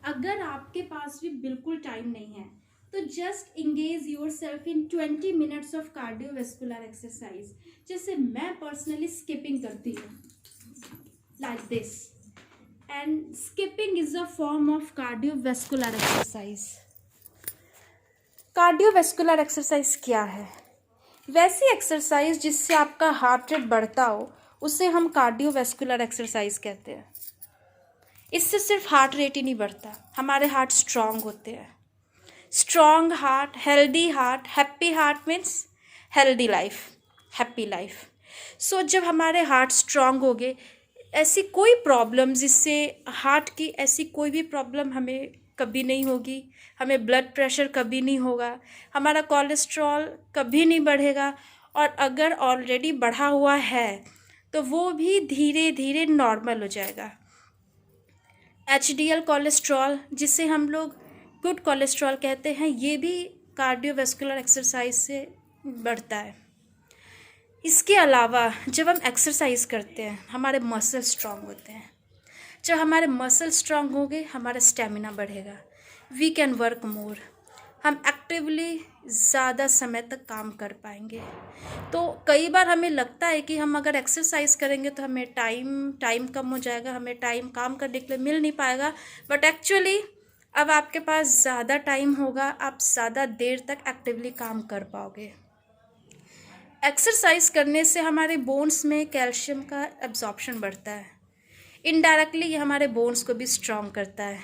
अगर आपके पास भी बिल्कुल टाइम नहीं है तो just engage your self in 20 minutes of cardiovascular exercise. जैसे मैं पर्सनली स्किपिंग करती हूँ like this, and skipping is a form of cardiovascular exercise. Cardiovascular exercise क्या है? वैसी एक्सरसाइज जिससे आपका हार्ट रेट बढ़ता हो उसे हम कार्डियोवेस्कुलर एक्सरसाइज कहते हैं। इससे सिर्फ हार्ट रेट ही नहीं बढ़ता, हमारे हार्ट स्ट्रांग होते हैं। Strong heart, healthy heart, happy heart means healthy life, happy life. So जब हमारे हार्ट स्ट्रांग हो गए, ऐसी कोई प्रॉब्लम जिससे हार्ट की ऐसी कोई भी प्रॉब्लम हमें कभी नहीं होगी। हमें ब्लड प्रेशर कभी नहीं होगा, हमारा कोलेस्ट्रॉल कभी नहीं बढ़ेगा, और अगर ऑलरेडी बढ़ा हुआ है तो वो भी धीरे धीरे नॉर्मल हो जाएगा। HDL कोलेस्ट्रॉल, जिसे हम लोग गुड कोलेस्ट्रॉल कहते हैं, ये भी कार्डियोवेस्कुलर एक्सरसाइज से बढ़ता है। इसके अलावा जब हम एक्सरसाइज करते हैं हमारे मसल स्ट्रांग होते हैं। जब हमारे मसल स्ट्रांग होंगे हमारा स्टेमिना बढ़ेगा, वी कैन वर्क मोर, हम एक्टिवली ज़्यादा समय तक काम कर पाएंगे। तो कई बार हमें लगता है कि हम अगर एक्सरसाइज करेंगे तो हमें टाइम कम हो जाएगा, हमें टाइम काम करने के लिए मिल नहीं पाएगा। बट एक्चुअली अब आपके पास ज़्यादा टाइम होगा, आप ज़्यादा देर तक एक्टिवली काम कर पाओगे। एक्सरसाइज करने से हमारे बोन्स में कैल्शियम का एब्जॉर्प्शन बढ़ता है। इनडायरेक्टली ये हमारे बोन्स को भी स्ट्रॉन्ग करता है।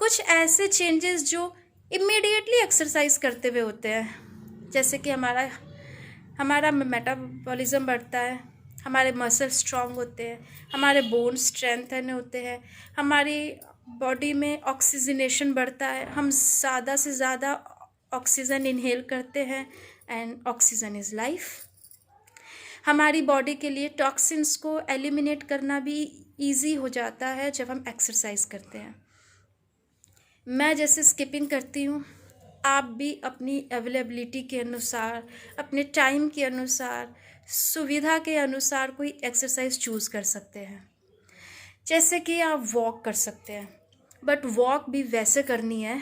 कुछ ऐसे चेंजेस जो इमीडिएटली एक्सरसाइज करते हुए होते हैं, जैसे कि हमारा मेटाबॉलिज्म बढ़ता है, हमारे मसल स्ट्रॉन्ग होते हैं, हमारे बोन्स स्ट्रेंथन होते हैं, हमारी बॉडी में ऑक्सीजनेशन बढ़ता है, हम ज़्यादा से ज़्यादा ऑक्सीजन इनहेल करते हैं, एंड ऑक्सीजन इज़ लाइफ। हमारी बॉडी के लिए टॉक्सिन्स को एलिमिनेट करना भी इजी हो जाता है जब हम एक्सरसाइज करते हैं। मैं जैसे स्किपिंग करती हूँ, आप भी अपनी अवेलेबिलिटी के अनुसार, अपने टाइम के अनुसार, सुविधा के अनुसार कोई एक्सरसाइज चूज़ कर सकते हैं। जैसे कि आप वॉक कर सकते हैं, बट वॉक भी वैसे करनी है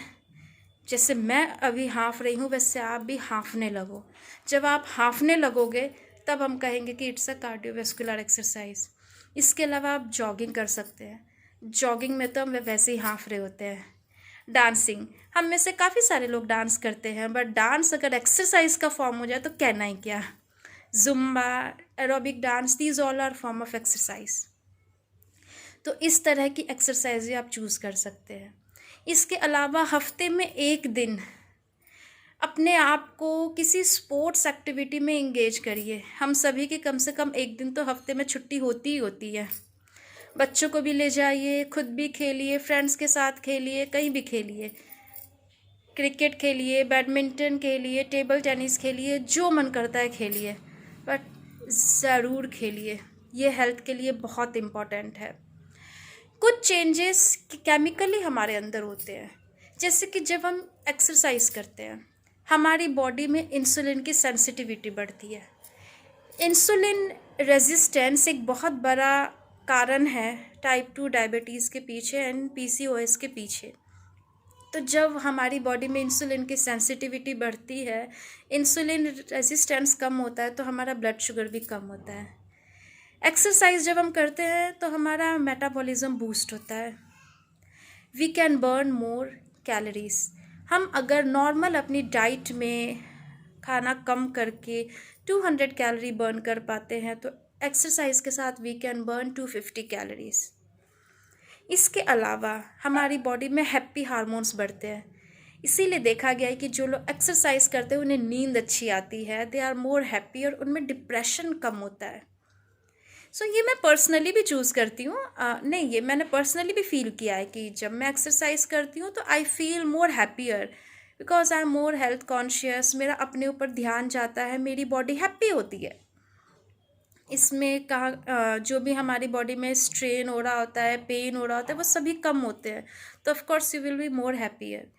जैसे मैं अभी हाँफ रही हूँ, वैसे आप भी हाँफने लगो। जब आप हाँफने लगोगे तब हम कहेंगे कि इट्स अ कार्डियोवेस्कुलर एक्सरसाइज। इसके अलावा आप जॉगिंग कर सकते हैं, जॉगिंग में तो हम वैसे ही हाँफ रहे होते हैं। डांसिंग, हम में से काफ़ी सारे लोग डांस करते हैं, बट डांस अगर एक्सरसाइज का फॉर्म हो जाए तो कहना ही क्या। Zumba, aerobic dance, these all are form of exercise. तो इस तरह की एक्सरसाइज आप चूज़ कर सकते हैं। इसके अलावा हफ्ते में एक दिन अपने आप को किसी स्पोर्ट्स एक्टिविटी में इंगेज करिए। हम सभी की कम से कम एक दिन तो हफ्ते में छुट्टी होती ही होती है। बच्चों को भी ले जाइए, खुद भी खेलिए, फ्रेंड्स के साथ खेलिए, कहीं भी खेलिए, क्रिकेट खेलिए, बैडमिंटन खेलिए, टेबल टेनिस खेलिए, जो मन करता है खेलिए, बट ज़रूर खेलिए, ये हेल्थ के लिए बहुत इम्पॉर्टेंट है। कुछ चेंजेस केमिकली हमारे अंदर होते हैं, जैसे कि जब हम एक्सरसाइज करते हैं हमारी बॉडी में इंसुलिन की सेंसिटिविटी बढ़ती है। इंसुलिन रेजिस्टेंस एक बहुत बड़ा कारण है टाइप 2 डायबिटीज़ के पीछे एंड PCOS के पीछे। तो जब हमारी बॉडी में इंसुलिन की सेंसिटिविटी बढ़ती है, इंसुलिन रेजिस्टेंस कम होता है, तो हमारा ब्लड शुगर भी कम होता है। एक्सरसाइज जब हम करते हैं तो हमारा मेटाबॉलिज्म बूस्ट होता है, we can burn more calories. हम अगर नॉर्मल अपनी डाइट में खाना कम करके 200 कैलोरी बर्न कर पाते हैं, तो एक्सरसाइज के साथ वी कैन बर्न 250 कैलोरीज। इसके अलावा हमारी बॉडी में हैप्पी हार्मोन्स बढ़ते हैं, इसीलिए देखा गया है कि जो लोग एक्सरसाइज करते हैं उन्हें नींद अच्छी आती है, दे आर मोर हैप्पी, और उनमें डिप्रेशन कम होता है। सो ये मैं पर्सनली भी चूज़ करती हूँ, नहीं, ये मैंने पर्सनली भी फील किया है कि जब मैं एक्सरसाइज करती हूँ तो I feel more happier, because I am more health conscious, मेरा अपने ऊपर ध्यान जाता है, मेरी बॉडी हैप्पी होती है। इसमें जो भी हमारी बॉडी में स्ट्रेन हो रहा होता है, पेन हो रहा होता है, वो सभी कम होते हैं, तो of course you will be more happier.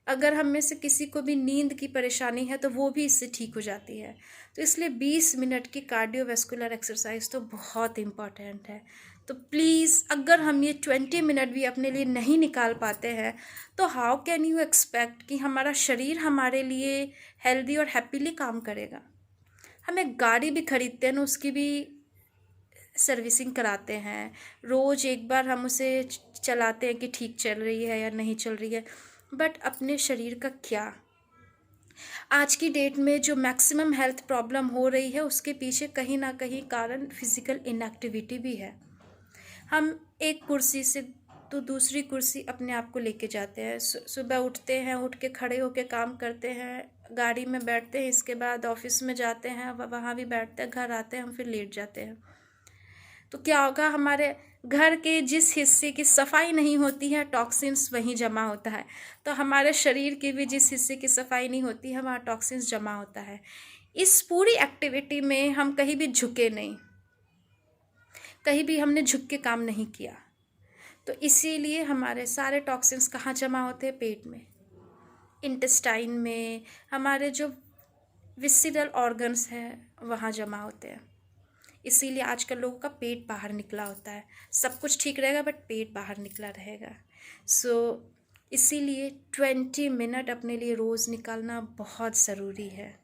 अगर हम में से किसी को भी नींद की परेशानी है तो वो भी इससे ठीक हो जाती है। तो इसलिए 20 मिनट की कार्डियोवेस्कुलर एक्सरसाइज तो बहुत इम्पॉर्टेंट है। तो प्लीज़ अगर हम ये 20 मिनट भी अपने लिए नहीं निकाल पाते हैं तो हाउ कैन यू एक्सपेक्ट कि हमारा शरीर हमारे लिए हेल्दी और हैप्पीली काम करेगा। हम एक गाड़ी भी खरीदते हैं ना, उसकी भी सर्विसिंग कराते हैं, रोज़ एक बार हम उसे चलाते हैं कि ठीक चल रही है या नहीं चल रही है, बट अपने शरीर का क्या। आज की डेट में जो मैक्सिमम हेल्थ प्रॉब्लम हो रही है उसके पीछे कहीं ना कहीं कारण फिजिकल इनएक्टिविटी भी है। हम एक कुर्सी से तो दूसरी कुर्सी अपने आप को लेके जाते हैं, सुबह उठते हैं, उठ के खड़े होके काम करते हैं, गाड़ी में बैठते हैं, इसके बाद ऑफिस में जाते हैं, वहाँ भी बैठते हैं, घर आते हैं, हम फिर लेट जाते हैं। तो क्या होगा, हमारे घर के जिस हिस्से की सफाई नहीं होती है टॉक्सिन्स वहीं जमा होता है, तो हमारे शरीर के भी जिस हिस्से की सफाई नहीं होती है वहाँ टॉक्सिन्स जमा होता है। इस पूरी एक्टिविटी में हम कहीं भी झुके नहीं, कहीं भी हमने झुक के काम नहीं किया, तो इसीलिए हमारे सारे टॉक्सिन्स कहाँ जमा होते हैं, पेट में, इंटेस्टाइन में, हमारे जो विसिरल ऑर्गन्स हैं वहाँ जमा होते हैं। इसीलिए आजकल लोगों का पेट बाहर निकला होता है, सब कुछ ठीक रहेगा बट पेट बाहर निकला रहेगा। सो इसीलिए 20 मिनट अपने लिए रोज़ निकालना बहुत ज़रूरी है।